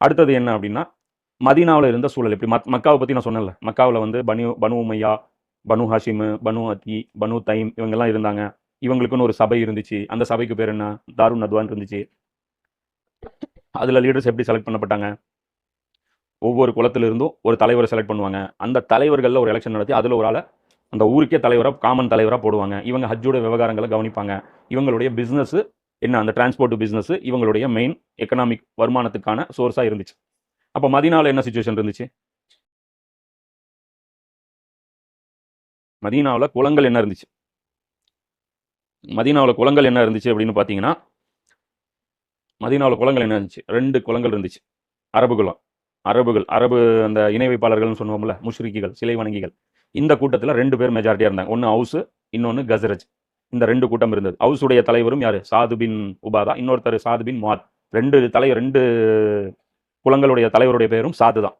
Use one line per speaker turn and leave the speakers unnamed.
அடுத்தது என்ன அப்படின்னா, மதீனாவில் இருந்த சூழல் எப்படி மக்காவை பற்றி நான் சொன்னேன்ல, மக்காவில் வந்து பனு உமையா, பனு ஹாஷிமு, பனு அத்தி, பனு தைம் இவங்கெல்லாம் இருந்தாங்க. இவங்களுக்குன்னு ஒரு சபை இருந்துச்சு. அந்த சபைக்கு பேர் என்ன? தாருன் நத்வான் இருந்துச்சு. அதில் லீடர்ஸ் எப்படி செலக்ட் பண்ணப்பட்டாங்க? ஒவ்வொரு குலத்திலிருந்தும் ஒரு தலைவரை செலக்ட் பண்ணுவாங்க. அந்த தலைவர்களில் ஒரு எலெக்ஷன் நடத்தி அதில் ஒரு ஆளை அந்த ஊருக்கே தலைவராக, காமன் தலைவராக போடுவாங்க. இவங்க ஹஜ்ஜோட விவகாரங்களை கவனிப்பாங்க. இவங்களுடைய பிஸ்னஸ் என்ன? அந்த டிரான்ஸ்போர்ட் பிஸ்னஸ் இவங்களுடைய மெயின் எக்கனாமிக் வருமானத்துக்கான சோர்ஸாக இருந்துச்சு. அப்போ மதீனாவில் என்ன சுச்சுவேஷன் இருந்துச்சு? மதீனாவில் குளங்கள் என்ன இருந்துச்சு? மதீனாவில் குளங்கள் என்ன இருந்துச்சு அப்படின்னு பார்த்தீங்கன்னா, மதீனாவில் குளங்கள் என்ன இருந்துச்சு? 2 குளங்கள் இருந்துச்சு. அரபு குலம். அரபு அந்த இணை வைப்பாளர்கள்னு சொல்லுவோம்ல, முஷ்ரிக்கிகள், சிலை வணங்கிகள். இந்த கூட்டத்தில் 2 பேர் மெஜாரிட்டியாக இருந்தாங்க. ஒன்று ஹவுஸ், இன்னொன்று கசரஜ். இந்த 2 கூட்டம் இருந்தது. ஹவுஸுடைய தலைவரும் யாரு? சாது பின் உபாதா, இன்னொருத்தர் சாது பின் முஆத். 2 குலங்களுடைய தலைவருடைய பெயரும் சாது தான்.